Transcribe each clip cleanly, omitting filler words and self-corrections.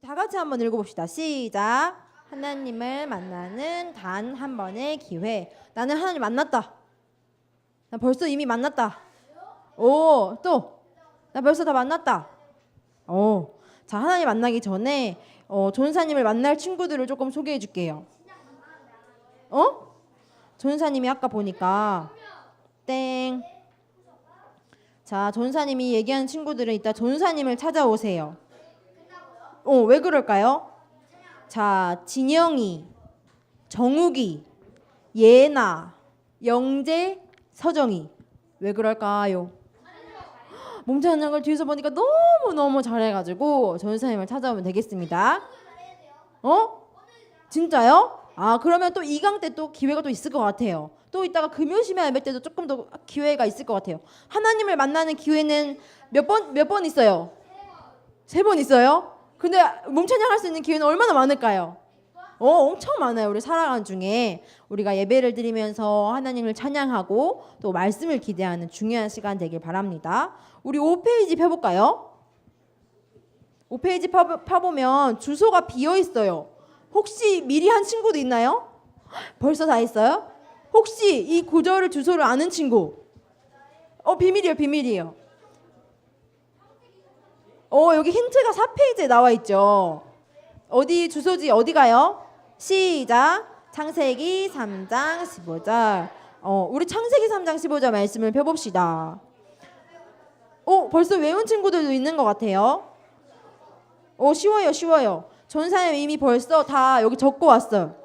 다 같이 한번 읽어봅시다. 시작. 하나님을 만나는 단 한 번의 기회. 나는 하나님 만났다. 나 벌써 이미 만났다. 오, 또. 나 벌써 다 만났다. 오. 자, 하나님 만나기 전에 전사님을 만날 친구들을 조금 소개해 줄게요. 전사님이 아까 보니까 땡. 자, 전사님이 얘기하는 친구들은 이따 전사님을 찾아오세요. 왜 그럴까요? 자, 진영이, 정욱이, 예나, 영재, 서정이. 왜 그럴까요? 몸짓하는 걸 뒤에서 보니까 너무너무 잘해가지고 전사님을 찾아오면 되겠습니다. 진짜요? 아, 그러면 또 2강 때 또 기회가 또 있을 것 같아요. 또 이따가 금요심의 알배 때도 조금 더 기회가 있을 것 같아요. 하나님을 만나는 기회는 몇 번 있어요? 3번 있어요? 근데 몸찬양할 수 있는 기회는 얼마나 많을까요? 엄청 많아요. 우리 살아가는 중에 우리가 예배를 드리면서 하나님을 찬양하고 또 말씀을 기대하는 중요한 시간 되길 바랍니다. 우리 5페이지 펴볼까요? 5페이지 펴보면 주소가 비어 있어요. 혹시 미리 한 친구도 있나요? 벌써 다 했어요? 혹시 이 구절을 주소를 아는 친구? 비밀이에요, 비밀이에요. 여기 힌트가 4페이지에 나와 있죠. 어디 주소지 어디 가요? 시작. 창세기 3장 15절. 우리 창세기 3장 15절 말씀을 펴봅시다. 벌써 외운 친구들도 있는 것 같아요. 쉬워요. 전사님 이미 벌써 다 여기 적고 왔어요.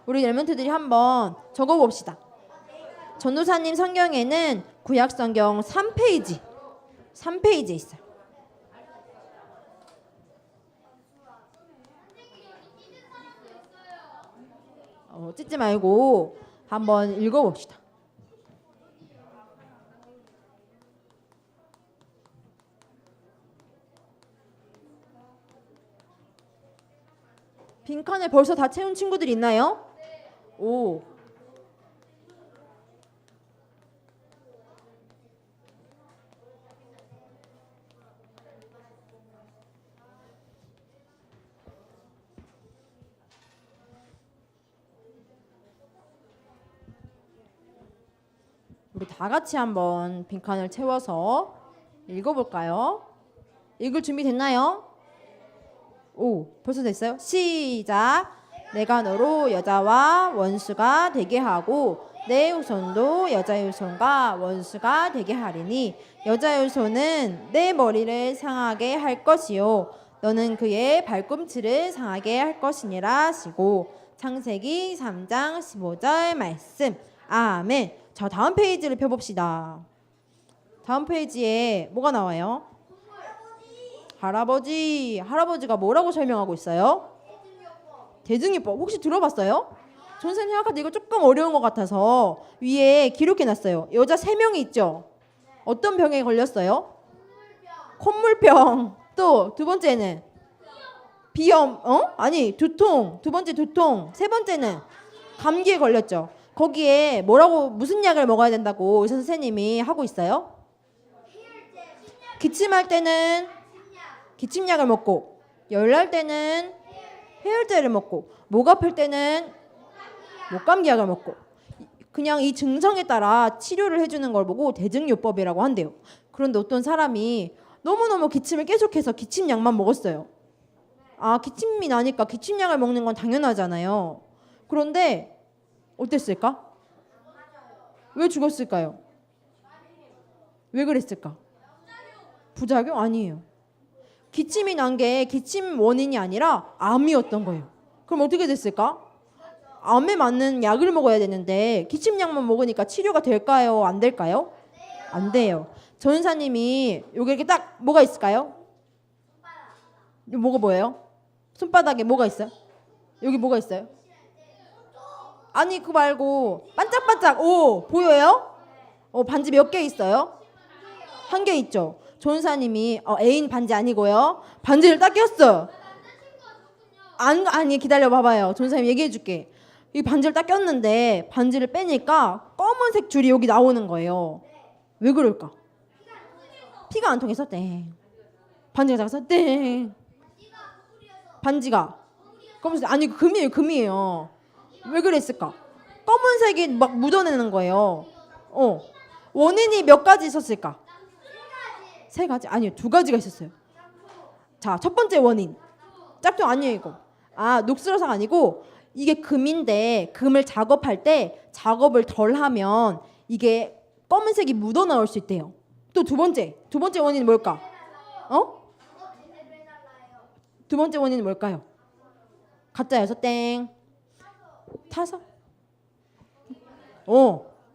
우리 랩런트들이 한번 적어봅시다. 전도사님 성경에는 구약성경 3페이지에 있어요. 찢지 말고 한번 읽어봅시다. 빈칸을 벌써 다 채운 친구들 있나요? 오. 우리 다 같이 한번 빈칸을 채워서 읽어볼까요? 읽을 준비 됐나요? 벌써 됐어요? 시작. 내가 너로 여자와 원수가 되게 하고 내 후손도 여자 후손과 원수가 되게 하리니 여자 후손은 내 머리를 상하게 할 것이요 너는 그의 발꿈치를 상하게 할 것이니라 하시고 창세기 3장 15절 말씀. 아멘. 자, 다음 페이지를 펴봅시다. 다음 페이지에 뭐가 나와요? 할아버지가 뭐라고 설명하고 있어요? 대증요법. 혹시 들어봤어요? 전생님 생각할 때 이거 조금 어려운 것 같아서 위에 기록해놨어요. 여자 3명이 있죠? 어떤 병에 걸렸어요? 콧물병. 또 두 번째는 비염. 아니, 두통. 두 번째 두통. 세 번째는 감기에 걸렸죠. 거기에 무슨 약을 먹어야 된다고 의사 선생님이 하고 있어요? 기침할 때는 기침약을 먹고, 열날 때는 해열제를 먹고, 목 아플 때는 목감기약을 먹고, 그냥 이 증상에 따라 치료를 해주는 걸 보고 대증요법이라고 한대요. 그런데 어떤 사람이 너무너무 기침을 계속해서 기침약만 먹었어요. 기침이 나니까 기침약을 먹는 건 당연하잖아요. 그런데 어땠을까? 왜 죽었을까요? 왜 그랬을까? 부작용? 아니에요. 기침이 난 게 기침 원인이 아니라 암이었던 거예요. 그럼 어떻게 됐을까? 암에 맞는 약을 먹어야 되는데 기침약만 먹으니까 치료가 될까요? 안 될까요? 안 돼요. 전사님이 여기 이렇게 딱 뭐가 있을까요? 뭐가 뭐예요? 손바닥에 뭐가 있어요? 여기 뭐가 있어요? 아니, 그거 말고 반짝반짝. 보여요? 반지 몇 개 있어요? 1개 있죠. 전사님이 애인 반지 아니고요. 반지를 딱 꼈어. 아니, 기다려 봐봐요. 전사님 얘기해 줄게. 이 반지를 딱 꼈는데 반지를 빼니까 검은색 줄이 여기 나오는 거예요. 왜 그럴까? 피가 안 통해서 땡. 반지가 작아서 땡. 반지가 검은색 아니 금이에요. 금이에요. 왜 그랬을까? 검은색이 막 묻어내는 거예요. 원인이 몇 가지 있었을까? 세 가지? 아니요. 두 가지가 있었어요. 자, 첫 번째 원인. 짝퉁 아니에요, 이거. 녹슬어서가 아니고 이게 금인데 금을 작업할 때 작업을 덜 하면 이게 검은색이 묻어 나올 수 있대요. 또 두 번째 원인은 뭘까? 두 번째 원인은 뭘까요? 가짜여서 땡. 타서?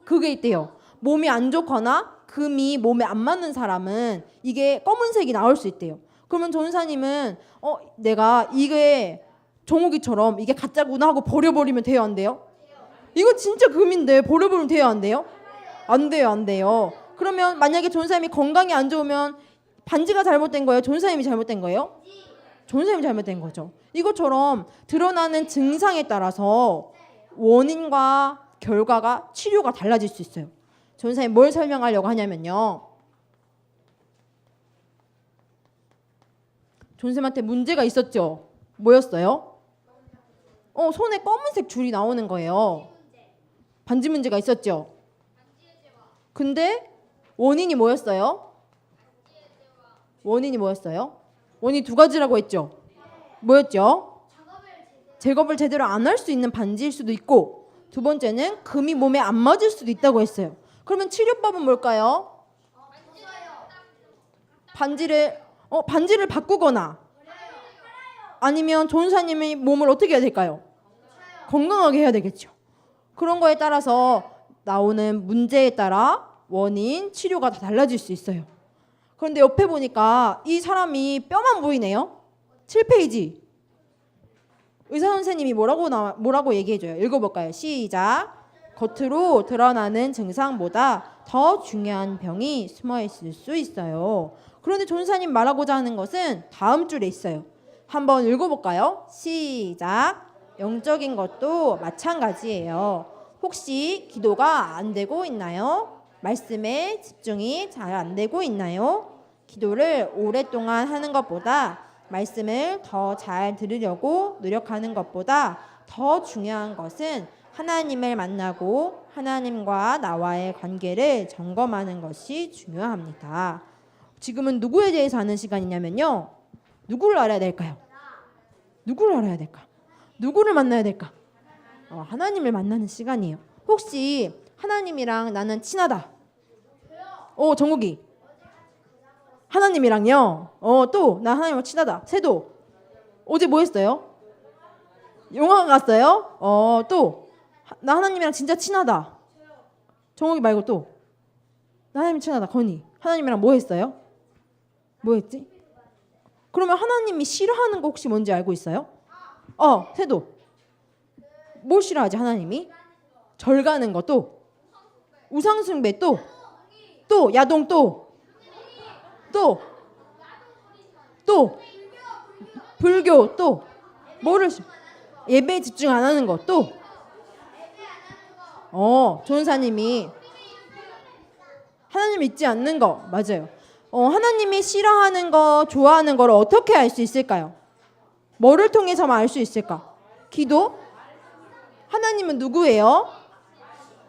그게 있대요. 몸이 안 좋거나 금이 몸에 안 맞는 사람은 이게 검은색이 나올 수 있대요. 그러면 전사님은 내가 이게 종욱이처럼 이게 가짜구나 하고 버려버리면 돼요, 안 돼요? 이거 진짜 금인데 버려버리면 돼요, 안 돼요? 안 돼요, 안 돼요. 그러면 만약에 전사님이 건강이 안 좋으면 반지가 잘못된 거예요? 전사님이 잘못된 거예요? 전사님이 잘못된 거죠. 이것처럼 드러나는 증상에 따라서 원인과 결과가 치료가 달라질 수 있어요. 전사님 뭘 설명하려고 하냐면요. 전쌤한테 문제가 있었죠. 뭐였어요? 손에 검은색 줄이 나오는 거예요. 반지 문제가 있었죠. 근데 원인이 뭐였어요? 원인이 두 가지라고 했죠. 뭐였죠? 작업을 제대로 안 할 수 있는 반지일 수도 있고, 두 번째는 금이 몸에 안 맞을 수도 있다고 했어요. 그러면 치료법은 뭘까요? 반지를 바꾸거나 아니면 전사님의 몸을 어떻게 해야 될까요? 건강하게 해야 되겠죠. 그런 거에 따라서 나오는 문제에 따라 원인, 치료가 다 달라질 수 있어요. 그런데 옆에 보니까 이 사람이 뼈만 보이네요. 7페이지. 의사 선생님이 뭐라고 얘기해줘요? 읽어볼까요? 시작. 겉으로 드러나는 증상보다 더 중요한 병이 숨어있을 수 있어요. 그런데 전사님 말하고자 하는 것은 다음 줄에 있어요. 한번 읽어볼까요? 시작. 영적인 것도 마찬가지예요. 혹시 기도가 안 되고 있나요? 말씀에 집중이 잘 안 되고 있나요? 기도를 오랫동안 하는 것보다 말씀을 더 잘 들으려고 노력하는 것보다 더 중요한 것은 하나님을 만나고 하나님과 나와의 관계를 점검하는 것이 중요합니다. 지금은 누구에 대해서 하는 시간이냐면요. 누구를 알아야 될까요? 누구를 알아야 될까? 누구를 만나야 될까? 하나님을 만나는 시간이에요. 혹시 하나님이랑 나는 친하다. 정국이. 하나님이랑요. 또 나 하나님이랑 친하다. 세도. 어제 뭐 했어요? 영화 갔어요? 또 나 하나님이랑 진짜 친하다. 정국이 말고 또 나 하나님 친하다. 건이. 하나님이랑 뭐 했어요? 뭐 했지? 그러면 하나님이 싫어하는 거 혹시 뭔지 알고 있어요? 세도. 뭘 싫어하지 하나님이? 절 가는 거 또. 우상숭배 또 야동 또 불교 또 뭐를 예배에 집중 안 하는 거 또 조은사님이 하나님 믿지 않는 거 맞아요. 하나님이 싫어하는 거 좋아하는 거를 어떻게 알 수 있을까요? 뭐를 통해서만 알 수 있을까? 기도? 하나님은 누구예요?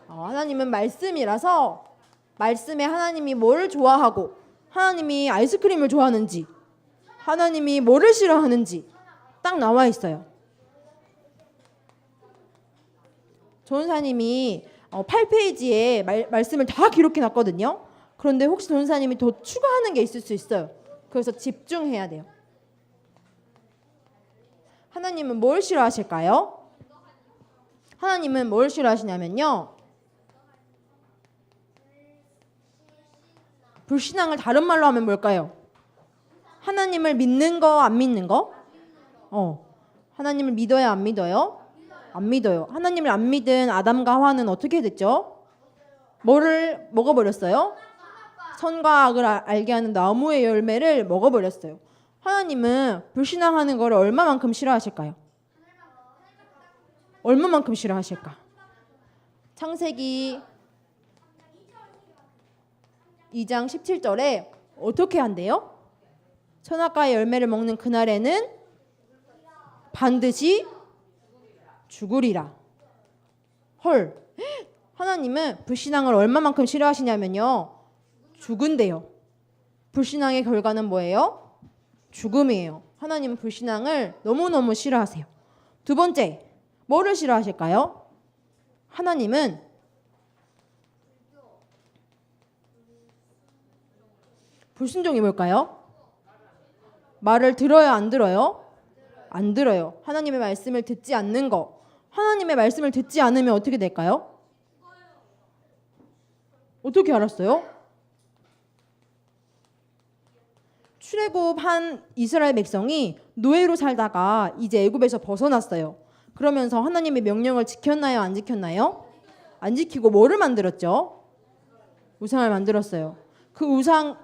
하나님은 말씀이라서 말씀에 하나님이 뭘 좋아하고 하나님이 아이스크림을 좋아하는지 하나님이 뭐를 싫어하는지 딱 나와 있어요. 전사님이 8페이지에 말씀을 다 기록해 놨거든요. 그런데 혹시 전사님이 더 추가하는 게 있을 수 있어요. 그래서 집중해야 돼요. 하나님은 뭘 싫어하실까요? 하나님은 뭘 싫어하시냐면요. 불신앙을 다른 말로 하면 뭘까요? 하나님을 믿는 거, 안 믿는 거? 하나님을 믿어요, 안 믿어요? 안 믿어요. 하나님을 안 믿은 아담과 하와는 어떻게 됐죠? 뭐를 먹어버렸어요? 선과 악을 알게 하는 나무의 열매를 먹어버렸어요. 하나님은 불신앙하는 거를 얼마만큼 싫어하실까요? 얼마만큼 싫어하실까? 창세기 2장 17절에 어떻게 한대요? 선악과의 열매를 먹는 그날에는 반드시 죽으리라. 헐, 하나님은 불신앙을 얼마만큼 싫어하시냐면요, 죽은대요. 불신앙의 결과는 뭐예요? 죽음이에요. 하나님은 불신앙을 너무너무 싫어하세요. 두 번째, 뭐를 싫어하실까요? 하나님은 불순종이 뭘까요? 말을 들어요, 안 들어요? 안 들어요. 하나님의 말씀을 듣지 않는 거. 하나님의 말씀을 듣지 않으면 어떻게 될까요? 어떻게 알았어요? 출애굽한 이스라엘 백성이 노예로 살다가 이제 애굽에서 벗어났어요. 그러면서 하나님의 명령을 지켰나요? 안 지켰나요? 안 지키고 뭐를 만들었죠? 우상을 만들었어요. 그 우상,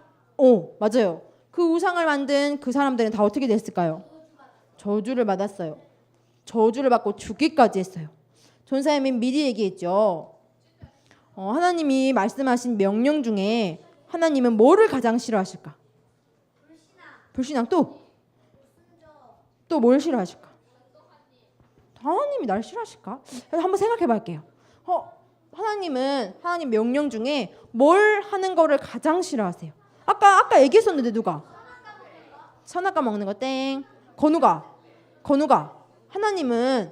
맞아요. 그 우상을 만든 그 사람들은 다 어떻게 됐을까요? 저주를 받았어요. 저주를 받고 죽기까지 했어요. 전사님이 미리 얘기했죠. 하나님이 말씀하신 명령 중에 하나님은 뭐를 가장 싫어하실까? 불신앙. 또 뭘 싫어하실까? 하나님이 날 싫어하실까? 한번 생각해 볼게요. 하나님은 하나님 명령 중에 뭘 하는 거를 가장 싫어하세요? 아까 얘기했었는데 누가? 선악과 먹는 거 땡. 건우가. 하나님은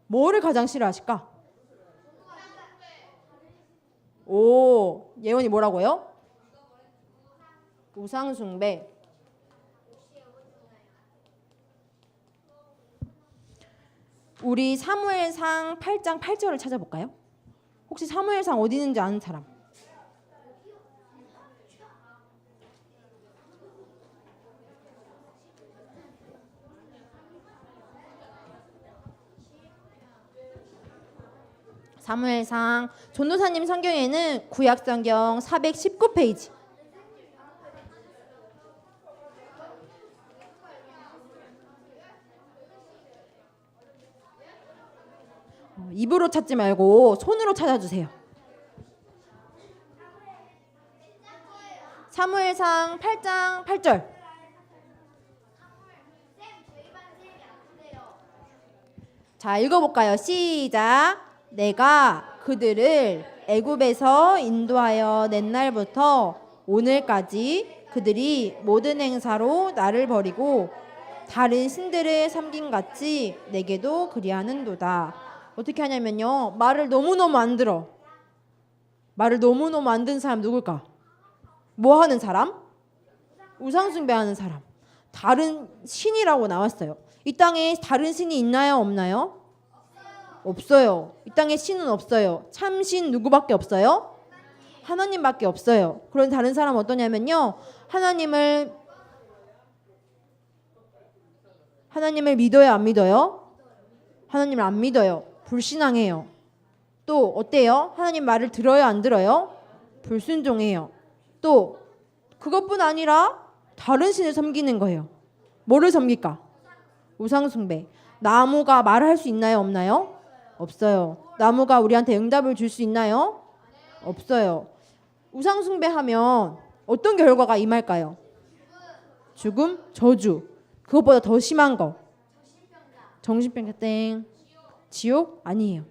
뭐를 가장 싫어하실까? 오, 예원이 뭐라고요? 우상 숭배. 우리 사무엘상 8장 8절을 찾아볼까요? 혹시 사무엘상 어디 있는지 아는 사람? 사무엘상 전도사님 성경에는 구약성경 419페이지. 입으로 찾지 말고 손으로 찾아주세요. 사무엘상 8장 8절. 자, 읽어볼까요? 시작. 내가 그들을 애굽에서 인도하여 낸 날부터 오늘까지 그들이 모든 행사로 나를 버리고 다른 신들을 섬김같이 내게도 그리하는도다. 어떻게 하냐면요, 말을 너무너무 안 들어. 말을 너무너무 안 듣는 사람 누굴까? 뭐 하는 사람? 우상 숭배하는 사람. 다른 신이라고 나왔어요. 이 땅에 다른 신이 있나요? 없나요? 없어요. 이 땅에 신은 없어요. 참신 누구밖에 없어요? 하나님밖에 없어요. 그런 다른 사람 어떠냐면요, 하나님을 믿어요, 안 믿어요? 하나님을 안 믿어요. 불신앙해요. 또 어때요? 하나님 말을 들어요, 안 들어요? 불순종해요. 또 그것뿐 아니라 다른 신을 섬기는 거예요. 뭐를 섬길까? 우상 숭배. 나무가 말할 수 있나요, 없나요? 없어요. 나무가 우리한테 응답을 줄 수 있나요? 없어요. 우상 숭배하면 어떤 결과가 임할까요? 죽음, 저주. 그것보다 더 심한 거. 정신병자 땡. 지옥? 아니에요.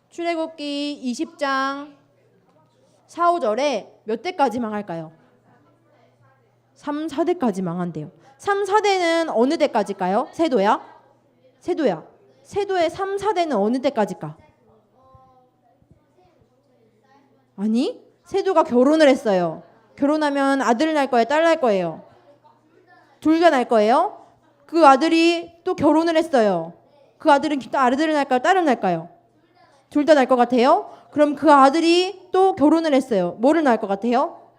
출애굽기 20장 4, 5절에 몇 대까지 망할까요? 3, 4대까지 망한대요. 3, 4대는 어느 대까지일까요? 세도야? 세도의 3, 4대는 어느 대까지일까? 아니, 세도가 결혼을 했어요. 결혼하면 아들 날 거예요, 딸 날 거예요? 둘 다 날 거예요? 그 아들이 또 결혼을 했어요. 그 아들은 아들을 날까요, 딸을 날까요? 둘 다 날 것 같아요? 그럼 그 아들이 또 결혼을 했어요. 뭐를 낳을 것 같아요?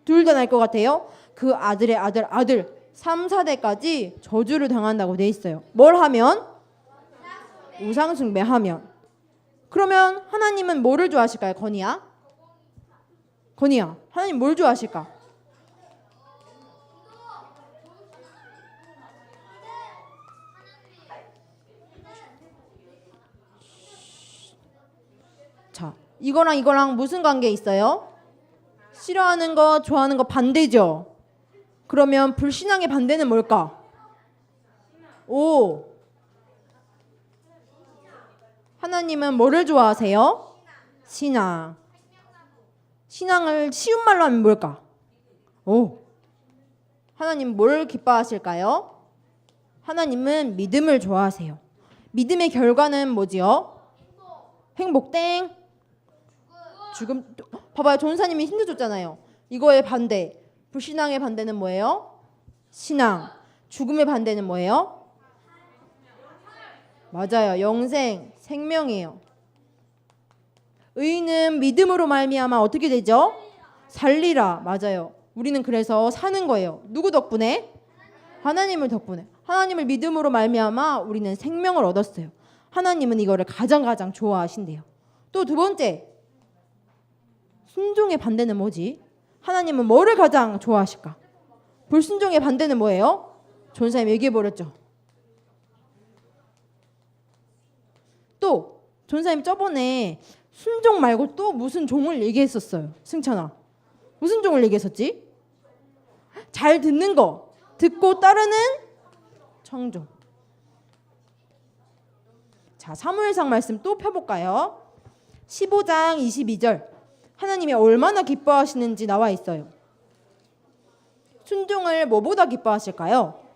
둘 다 날 것 같아요? 그 아들의 아들 3, 4대까지 저주를 당한다고 돼 있어요. 뭘 하면? 우상 숭배하면. 그러면 하나님은 뭐를 좋아하실까요? 건이야, 하나님 뭘 좋아하실까? 자, 이거랑 무슨 관계 있어요? 싫어하는 거, 좋아하는 거 반대죠. 그러면 불신앙의 반대는 뭘까? 오. 하나님은 뭐를 좋아하세요? 신앙. 신앙을 쉬운 말로 하면 뭘까? 오. 하나님 뭘 기뻐하실까요? 하나님은 믿음을 좋아하세요. 믿음의 결과는 뭐지요? 행복 땡. 죽음. 봐봐요. 전사님이 힌트 줬잖아요. 이거의 반대. 불신앙의 반대는 뭐예요? 신앙. 죽음의 반대는 뭐예요? 맞아요. 영생, 생명이에요. 의인은 믿음으로 말미암아 어떻게 되죠? 살리라. 맞아요. 우리는 그래서 사는 거예요. 누구 덕분에? 하나님을 덕분에. 하나님을 믿음으로 말미암아 우리는 생명을 얻었어요. 하나님은 이거를 가장 좋아하신대요. 또 두 번째, 순종의 반대는 뭐지? 하나님은 뭐를 가장 좋아하실까? 불순종의 반대는 뭐예요? 전사님 얘기해버렸죠. 또 전사님 저번에 순종 말고 또 무슨 종을 얘기했었어요. 승찬아, 무슨 종을 얘기했었지? 잘 듣는 거, 듣고 따르는 청종. 자, 사무엘상 말씀 또 펴볼까요? 15장 22절. 하나님이 얼마나 기뻐하시는지 나와 있어요. 순종을 뭐보다 기뻐하실까요?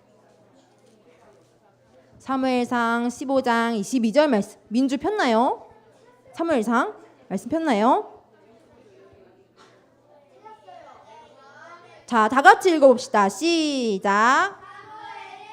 사무엘상 15장 22절 말씀. 민주 폈나요? 사무엘상 말씀 폈나요? 자, 다 같이 읽어봅시다. 시작.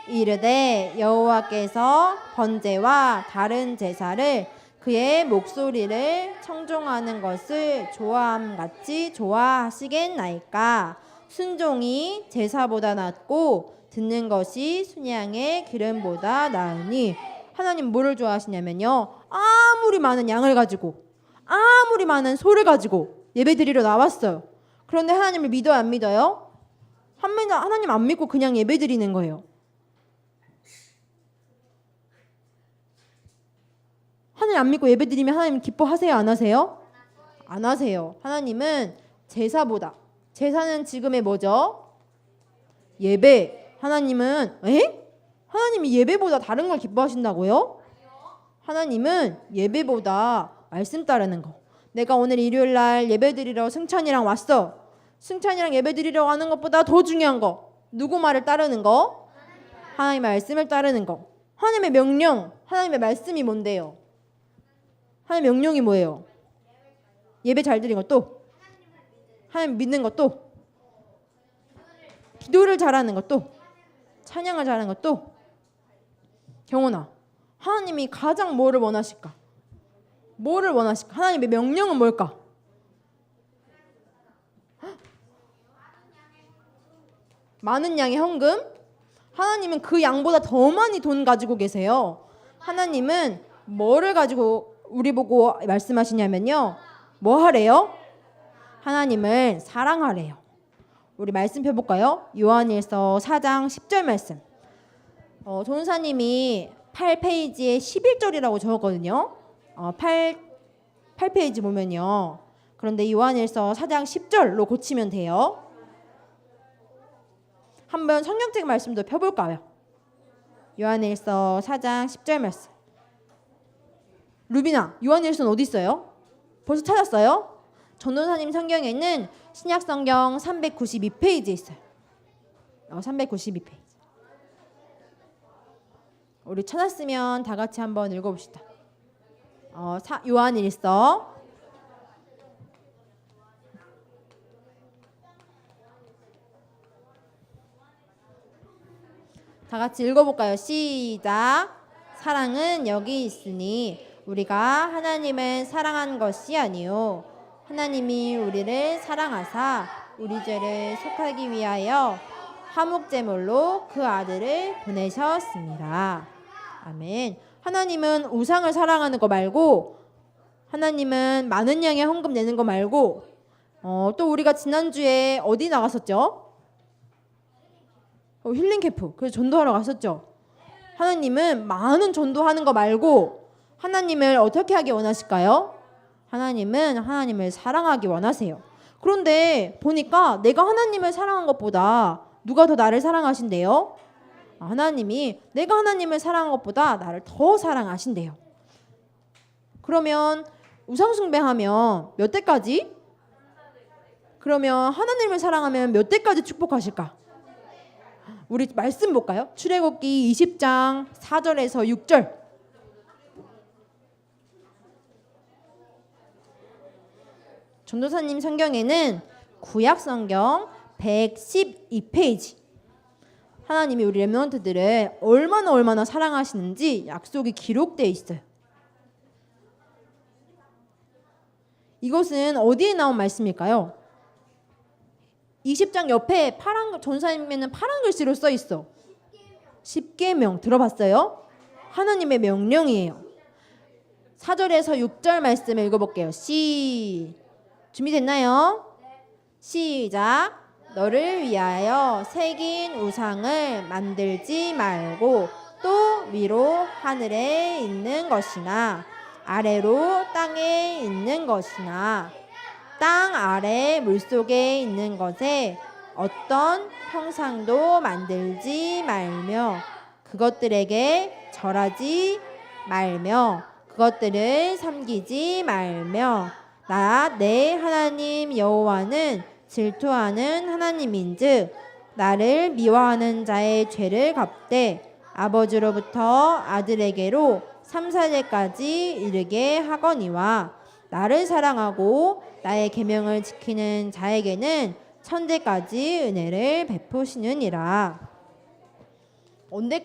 이르되 여호와께서 번제와 다른 제사를 그의 목소리를 청종하는 것을 좋아함같이 좋아하시겠나이까. 순종이 제사보다 낫고 듣는 것이 순양의 기름보다 나으니. 하나님 뭐를 좋아하시냐면요, 아무리 많은 양을 가지고 아무리 많은 소를 가지고 예배드리러 나왔어요. 그런데 하나님을 믿어요, 안 믿어요? 하나님 안 믿고 그냥 예배드리는 거예요. 하나님 안 믿고 예배드리면 하나님 기뻐하세요, 안 하세요? 안 하세요. 하나님은 제사보다, 제사는 지금의 뭐죠? 예배. 하나님은 하나님이 예배보다 다른 걸 기뻐하신다고요? 하나님은 예배보다 말씀 따르는 거. 내가 오늘 일요일 날 예배드리러 승찬이랑 왔어. 승찬이랑 예배드리러 가는 것보다 더 중요한 거, 누구 말을 따르는 거? 하나님의 말씀을 따르는 거. 하나님의 명령, 하나님의 말씀이 뭔데요? 하나님의 명령이 뭐예요? 예배 잘 드리는 것도, 하나님 믿는 것도, 기도를 잘하는 것도, 찬양을 잘하는 것도. 경원아, 하나님이 가장 뭐를 원하실까? 뭐를 원하실까? 하나님의 명령은 뭘까? 많은 양의 헌금? 하나님은 그 양보다 더 많이 돈 가지고 계세요. 하나님은 뭐를 가지고 우리 보고 말씀하시냐면요, 뭐 하래요? 하나님을 사랑하래요. 우리 말씀 펴볼까요? 요한일서 4장 10절 말씀. 전사님이 8페이지에 11절이라고 적었거든요. 8페이지 보면요. 그런데 요한일서 4장 10절로 고치면 돼요. 한번 성경책 말씀도 펴볼까요? 요한일서 4장 10절 말씀. 루비나, 요한일서는 어디 있어요? 벌써 찾았어요? 전도사님 성경에는 신약성경 392페이지에 있어요. 392페이지. 우리 찾았으면 다 같이 한번 읽어봅시다. 요한일서 다 같이 읽어볼까요? 시작. 사랑은 여기 있으니 우리가 하나님을 사랑한 것이 아니요 하나님이 우리를 사랑하사 우리 죄를 속하기 위하여 화목제물로 그 아들을 보내셨습니다. 아멘. 하나님은 우상을 사랑하는 거 말고, 하나님은 많은 양의 헌금 내는 거 말고, 또 우리가 지난주에 어디 나갔었죠? 힐링 캠프. 그래서 전도하러 갔었죠. 하나님은 많은 전도하는 거 말고 하나님을 어떻게 하기 원하실까요? 하나님은 하나님을 사랑하기 원하세요. 그런데 보니까 내가 하나님을 사랑한 것보다 누가 더 나를 사랑하신대요? 하나님이. 내가 하나님을 사랑한 것보다 나를 더 사랑하신대요. 그러면 우상 숭배하면 몇 대까지? 그러면 하나님을 사랑하면 몇 대까지 축복하실까? 우리 말씀 볼까요? 출애굽기 20장 4절에서 6절. 전도사님 성경에는 구약 성경 112페이지. 하나님이 우리 렘넌트들을 얼마나 사랑하시는지 약속이 기록되어 있어요. 이것은 어디에 나온 말씀일까요? 20장 옆에 전도사님에는 파란 글씨로 써 있어. 십계명 들어봤어요? 하나님의 명령이에요. 4절에서 6절 말씀을 읽어볼게요. 준비됐나요? 시작. 너를 위하여 새긴 우상을 만들지 말고 또 위로 하늘에 있는 것이나 아래로 땅에 있는 것이나 땅 아래 물속에 있는 것에 어떤 형상도 만들지 말며 그것들에게 절하지 말며 그것들을 섬기지 말며 나 내 하나님 여호와는 질투하는 하나님인즉 나를 미워하는 자의 죄를 갚되 아버지로부터 아들에게로 3, 4대까지 이르게 하거니와 나를 사랑하고 나의 계명을 지키는 자에게는 천대까지 은혜를 베푸시느니라.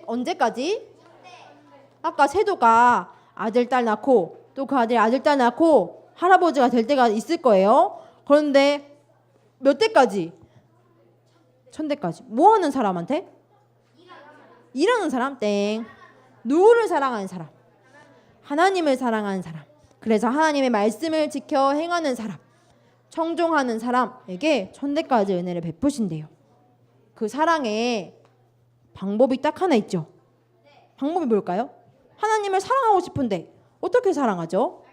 언제까지? 아까 세도가 아들 딸 낳고 또 그 아들 딸 낳고 할아버지가 될 때가 있을 거예요. 그런데 몇 대까지? 천대까지. 뭐 하는 사람한테? 일하는 사람? 땡. 누구를 사랑하는 사람? 하나님을 사랑하는 사람. 그래서 하나님의 말씀을 지켜 행하는 사람, 청종하는 사람에게 천대까지 은혜를 베푸신대요. 그 사랑의 방법이 딱 하나 있죠. 방법이 뭘까요? 하나님을 사랑하고 싶은데 어떻게 사랑하죠?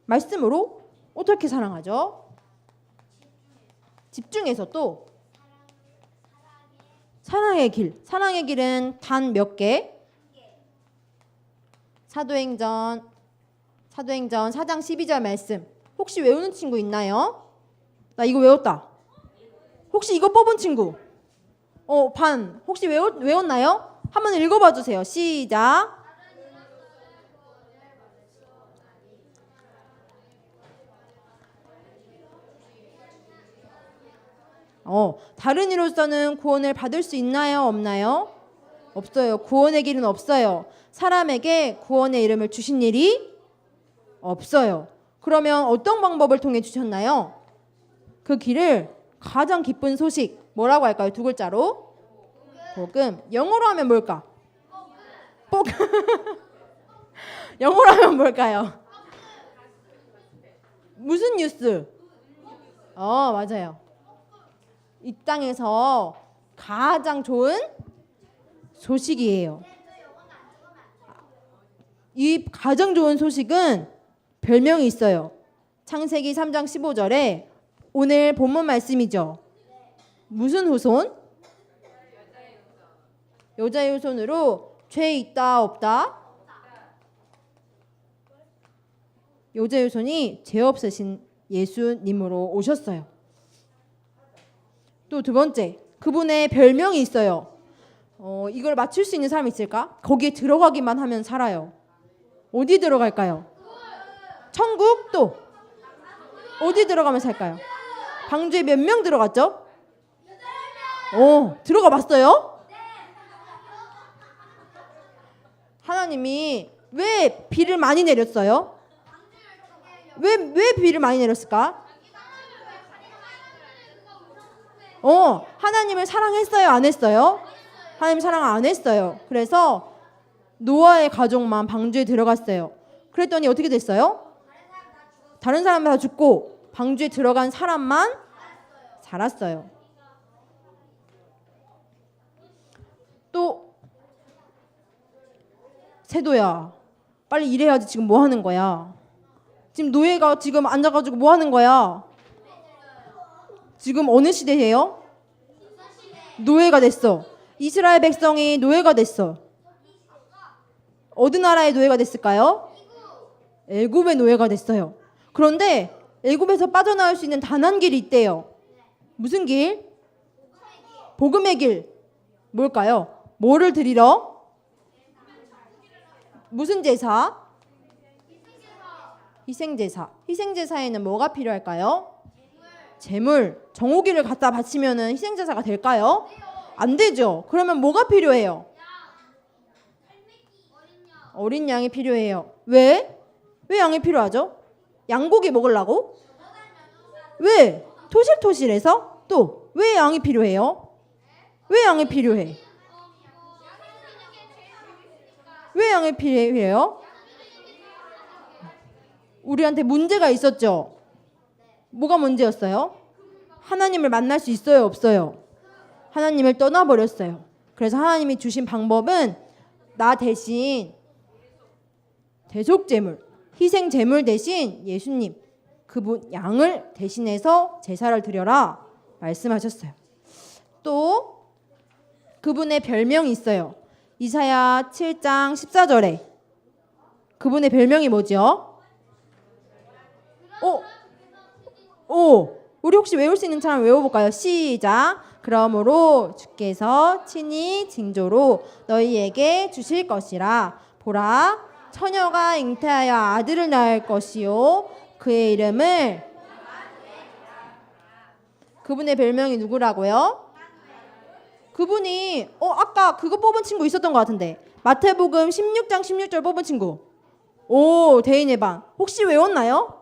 말씀으로. 어떻게 사랑하죠? 집중해서 또 사랑의 길은 단 몇 개? 사도행전 4장 12절 말씀. 혹시 외우는 친구 있나요? 나 이거 외웠다. 혹시 이거 뽑은 친구? 반. 혹시 외웠나요? 한번 읽어봐 주세요. 시작. 다른 이로서는 구원을 받을 수 있나요? 없나요? 없어요. 구원의 길은 없어요. 사람에게 구원의 이름을 주신 일이 없어요. 그러면 어떤 방법을 통해 주셨나요? 그 길을 가장 기쁜 소식, 뭐라고 할까요? 두 글자로? 복음. 영어로 하면 뭘까? 복음. 영어로 하면 뭘까요? 무슨 뉴스? 맞아요. 이 땅에서 가장 좋은 소식이에요. 이 가장 좋은 소식은 별명이 있어요. 창세기 3장 15절에 오늘 본문 말씀이죠. 무슨 후손? 여자의 후손으로 죄 있다 없다? 여자의 후손이 죄 없으신 예수님으로 오셨어요. 또 두 번째, 그분의 별명이 있어요. 이걸 맞출 수 있는 사람이 있을까? 거기에 들어가기만 하면 살아요. 어디 들어갈까요? 천국. 또 어디 들어가면 살까요? 방주에 몇 명 들어갔죠? 들어가 봤어요? 하나님이 왜 비를 많이 내렸어요? 왜 비를 많이 내렸을까? 하나님을 사랑했어요? 안 했어요? 하나님 사랑 안 했어요. 그래서 노아의 가족만 방주에 들어갔어요. 그랬더니 어떻게 됐어요? 다른 사람 다 죽고 방주에 들어간 사람만 살았어요. 또 세도야, 빨리 일해야지. 지금 뭐 하는 거야? 지금 노예가 지금 앉아가지고 뭐 하는 거야? 지금 어느 시대예요? 노예가 됐어. 이스라엘 백성이 노예가 됐어. 어느 나라의 노예가 됐을까요? 애굽의 노예가 됐어요. 그런데 애굽에서 빠져나올 수 있는 단 한 길이 있대요. 무슨 길? 복음의 길. 뭘까요? 뭐를 드리러? 무슨 제사? 희생제사. 희생제사에는 뭐가 필요할까요? 제물. 정오기를 갖다 바치면은 희생제사가 될까요? 안 되죠. 그러면 뭐가 필요해요? 어린 양이 필요해요. 왜? 왜 양이 필요하죠? 양고기 먹으려고? 왜? 토실토실해서? 또 왜 양이 필요해요? 왜 양이 필요해? 왜 양이 필요해요? 우리한테 문제가 있었죠. 뭐가 문제였어요? 하나님을 만날 수 있어요, 없어요? 하나님을 떠나버렸어요. 그래서 하나님이 주신 방법은 나 대신 대속제물, 희생제물 대신 예수님, 그분 양을 대신해서 제사를 드려라 말씀하셨어요. 또 그분의 별명이 있어요. 이사야 7장 14절에 그분의 별명이 뭐죠? 우리 혹시 외울 수 있는 사람 외워볼까요? 시작. 그러므로 주께서 친히 징조로 너희에게 주실 것이라. 보라, 처녀가 잉태하여 아들을 낳을 것이요 그의 이름을. 그분의 별명이 누구라고요? 그분이 아까 그거 뽑은 친구 있었던 것 같은데 마태복음 16장 16절 뽑은 친구. 대인의 방 혹시 외웠나요?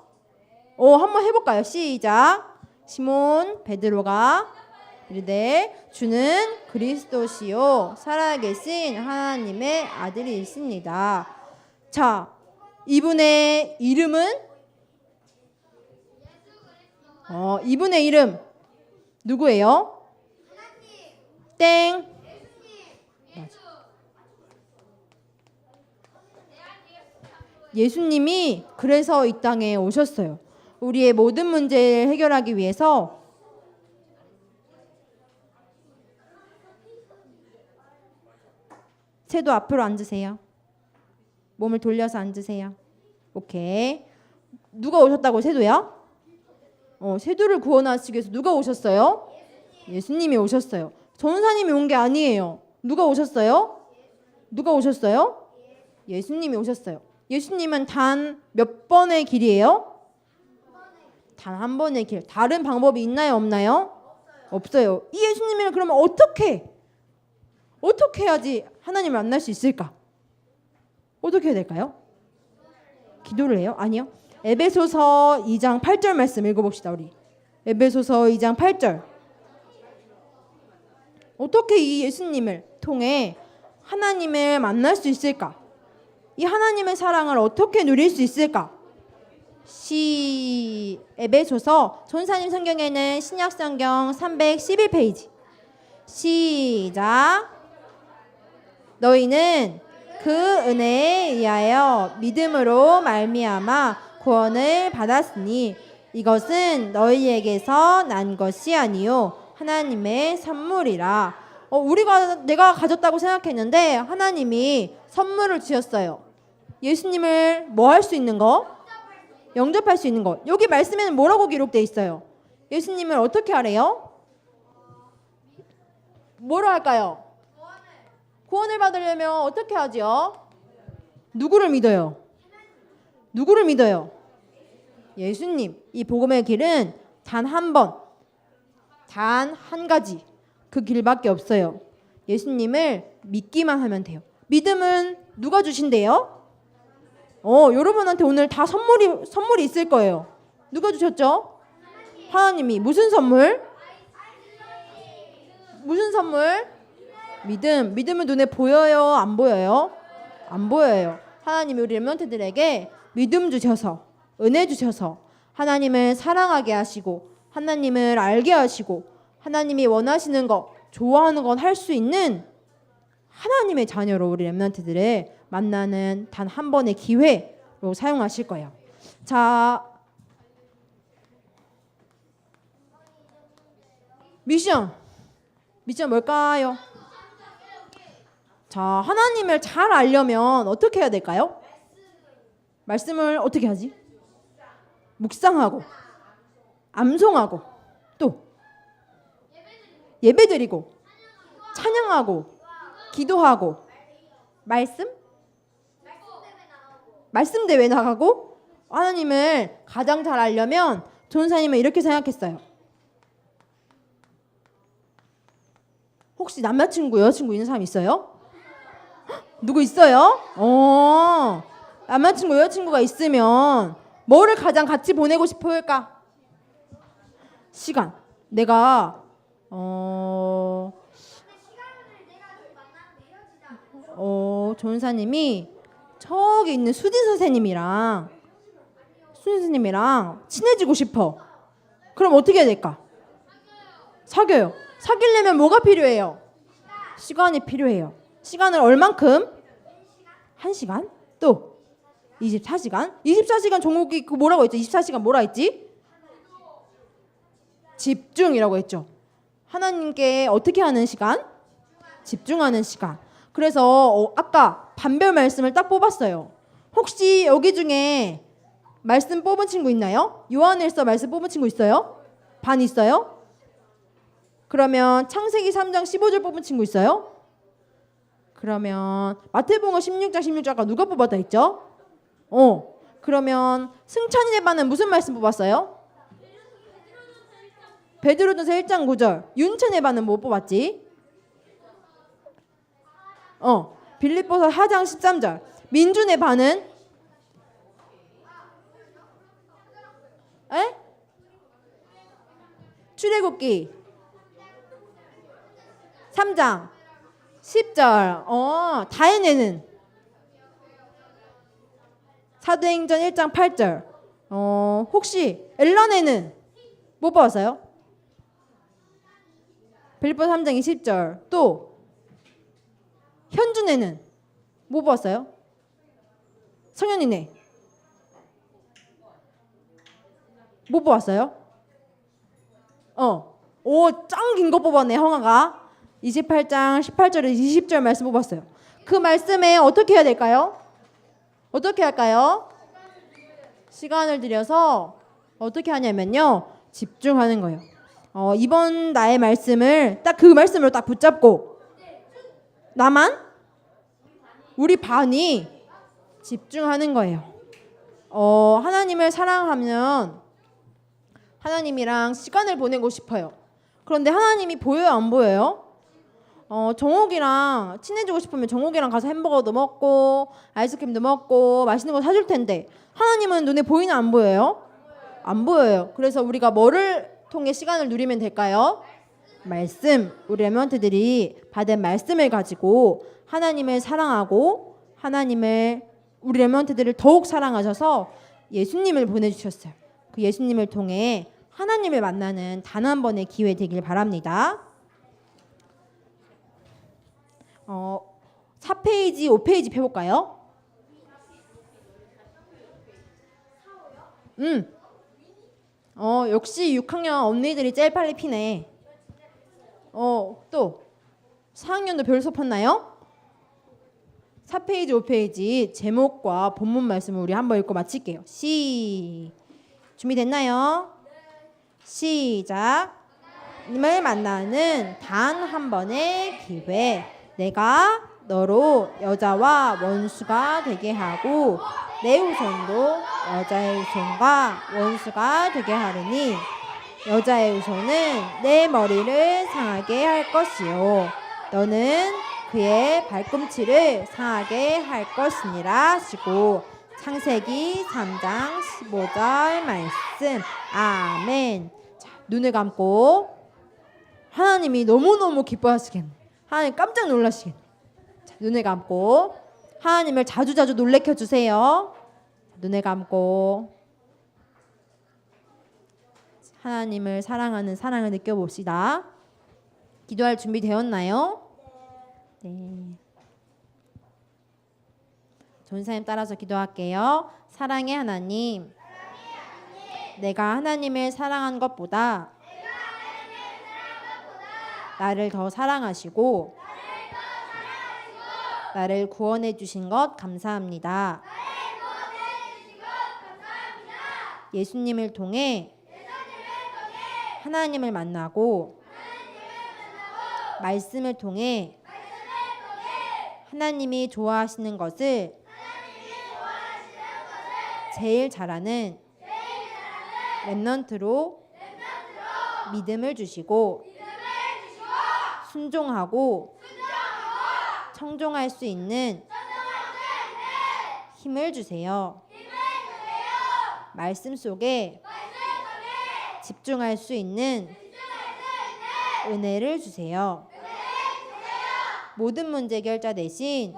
한번 해볼까요? 시작. 시몬 베드로가 이르되 주는 그리스도시요 살아계신 하나님의 아들이십니다. 자, 이분의 이름은 이분의 이름 누구예요? 땡. 예수님이 그래서 이 땅에 오셨어요. 우리의 모든 문제를 해결하기 위해서. 새도 앞으로 앉으세요. 몸을 돌려서 앉으세요. 오케이. 누가 오셨다고? 새도요? 새도를 구원하시기 위해서 누가 오셨어요? 예수님이 오셨어요. 전사님이 온 게 아니에요. 누가 오셨어요? 누가 오셨어요? 예수님이 오셨어요. 예수님은 단 몇 번의 길이에요? 단 한 번의 길. 다른 방법이 있나요? 없나요? 없어요. 이 예수님을 그러면 어떻게 해야지 하나님을 만날 수 있을까? 어떻게 해야 될까요? 기도를 해요? 아니요. 에베소서 2장 8절 말씀 읽어봅시다. 우리 에베소서 2장 8절. 어떻게 이 예수님을 통해 하나님을 만날 수 있을까? 이 하나님의 사랑을 어떻게 누릴 수 있을까? 에베소서 전사님 성경에는 신약 성경 311페이지. 시작. 너희는 그 은혜에 의하여 믿음으로 말미암아 구원을 받았으니 이것은 너희에게서 난 것이 아니요 하나님의 선물이라. 내가 가졌다고 생각했는데 하나님이 선물을 주셨어요. 예수님을 뭐 할 수 있는 거? 영접할 수 있는 것. 여기 말씀에는 뭐라고 기록되어 있어요? 예수님을 어떻게 하래요? 뭐로 할까요? 구원을 받으려면 어떻게 하죠? 누구를 믿어요? 누구를 믿어요? 예수님. 이 복음의 길은 단 한 번, 단 한 가지 그 길밖에 없어요. 예수님을 믿기만 하면 돼요. 믿음은 누가 주신대요? 여러분한테 오늘 다 선물이 있을 거예요. 누가 주셨죠? 하나님이. 무슨 선물? 무슨 선물? 믿음. 믿음은 눈에 보여요? 안 보여요? 안 보여요. 하나님이 우리 렘넌트들에게 믿음 주셔서, 은혜 주셔서 하나님을 사랑하게 하시고 하나님을 알게 하시고 하나님이 원하시는 것, 좋아하는 건 할 수 있는 하나님의 자녀로 우리 렘넌트들을 만나는 단 한 번의 기회로 사용하실 거예요. 자, 미션 미션 뭘까요? 자, 하나님을 잘 알려면 어떻게 해야 될까요? 말씀을 어떻게 하지? 묵상하고 암송하고 또 예배드리고 찬양하고 기도하고 말씀 대회 나가고 하나님을 가장 잘 알려면 전사님은 이렇게 생각했어요. 혹시 남자친구 여자친구 있는 사람 있어요? 누구 있어요? 남자친구 여자친구가 있으면 뭐를 가장 같이 보내고 싶을까? 시간. 내가 전사님이 저기 있는 수진 선생님이랑 친해지고 싶어. 그럼 어떻게 해야 될까? 사귀어요. 사귀려면 뭐가 필요해요? 시간이 필요해요. 시간을 얼만큼? 1시간? 또 24시간? 24시간 종국이 그 뭐라고 했죠? 24시간 뭐라 했지? 집중이라고 했죠. 하나님께 어떻게 하는 시간? 집중하는 시간. 그래서 아까 반별 말씀을 딱 뽑았어요. 혹시 여기 중에 말씀 뽑은 친구 있나요? 요한일서 말씀 뽑은 친구 있어요? 반 있어요? 그러면 창세기 3장 15절 뽑은 친구 있어요? 그러면 마태복음 16장 16절 아까 누가 뽑았다 했죠? 그러면 승찬이네 반은 무슨 말씀 뽑았어요? 베드로전서 1장 9절. 윤찬의 반은 뭐 뽑았지? 빌립보서 4장 13절. 민준의 반은? 에? 출애굽기 3장 10절. 다혜네는? 사도행전 1장 8절. 혹시 엘라네는 뭐 뽑았어요? 빌립보서 3장 20절. 또 현준애는 뭐 뽑았어요? 성현이네 뭐 뽑았어요? 짱 긴 거 뽑았네 형아가. 28장 18절에 20절 말씀 뽑았어요. 그 말씀에 어떻게 해야 될까요? 어떻게 할까요? 시간을 들여서 어떻게 하냐면요, 집중하는 거예요. 이번 나의 말씀을 딱 그 말씀으로 딱 붙잡고 나만 우리 반이 집중하는 거예요. 하나님을 사랑하면 하나님이랑 시간을 보내고 싶어요. 그런데 하나님이 보여요, 안 보여요? 정옥이랑 친해지고 싶으면 정옥이랑 가서 햄버거도 먹고 아이스크림도 먹고 맛있는 거 사줄 텐데 하나님은 눈에 보이나 안 보여요? 안 보여요. 그래서 우리가 뭐를 통해 시간을 누리면 될까요? 말씀. 우리 렘넌트들이 받은 말씀을 가지고 하나님을 사랑하고 우리 렘넌트들을 더욱 사랑하셔서 예수님을 보내주셨어요. 그 예수님을 통해 하나님을 만나는 단 한 번의 기회 되길 바랍니다. 4페이지, 5페이지 펴볼까요? 역시 6학년 언니들이 제일 빨리 피네. 또 4학년도 별 수업했나요? 4페이지, 5페이지 제목과 본문 말씀을 우리 한번 읽고 마칠게요. 준비됐나요? 시작. 님을 만나는 단 한 번의 기회. 내가 너로 여자와 원수가 되게 하고 내 후손도 여자의 후손과 원수가 되게 하리니 여자의 후손은 내 머리를 상하게 할 것이요 너는 그의 발꿈치를 상하게 할 것이니라 하시고 창세기 3장 15절 말씀. 아멘. 자, 눈을 감고 하나님이 너무너무 기뻐하시겠네. 하나님 깜짝 놀라시겠네. 자, 눈을 감고 하나님을 자주자주 놀래켜 주세요. 눈을 감고 하나님을 사랑하는 사랑을 느껴봅시다. 기도할 준비 되었나요? 네. 전사님 따라서 기도할게요. 사랑의 하나님, 내가 하나님을 사랑한 것보다 나를 더 사랑하시고 나를 구원해 주신 것 감사합니다. 예수님을 통해 하나님을 만나고 말씀을 통해 하나님이 좋아하시는 것을 제일 잘하는 렘넌트로 믿음을 주시고 순종하고 청종할 수 있는 힘을 주세요. 말씀 속에 집중할 수 있는 은혜를 주세요. 모든 문제 해결자 대신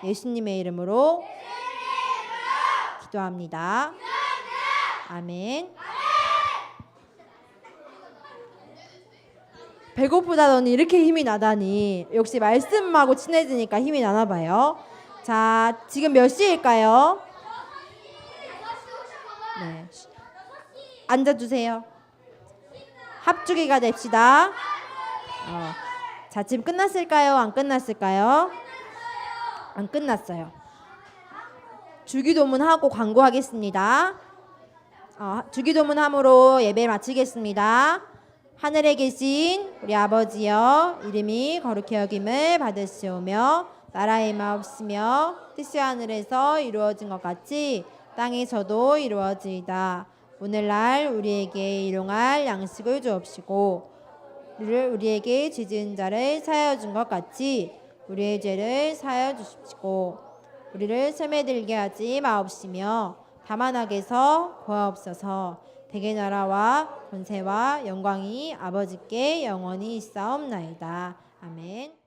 예수님의 이름으로 기도합니다. 아멘. 배고프다더니 이렇게 힘이 나다니 역시 말씀하고 친해지니까 힘이 나나 봐요. 자, 지금 몇 시일까요? 네. 앉아주세요. 합주기가 됩시다. 자, 지금 끝났을까요? 안 끝났을까요? 안 끝났어요. 주기도문하고 광고하겠습니다. 주기도문함으로 예배 마치겠습니다. 하늘에 계신 우리 아버지여, 이름이 거룩히 여김을 받으시오며 나라의 마옵시며 뜻이 하늘에서 이루어진 것 같이 땅에서도 이루어지이다. 오늘날 우리에게 일용할 양식을 주옵시고 우리에게 죄 지은 자를 사하여 준 것 같이 우리의 죄를 사하여 주십시고 우리를 시험에 들게 하지 마옵시며 다만 악에서 구하옵소서. 대개 나라와 권세와 영광이 아버지께 영원히 있사옵나이다. 아멘.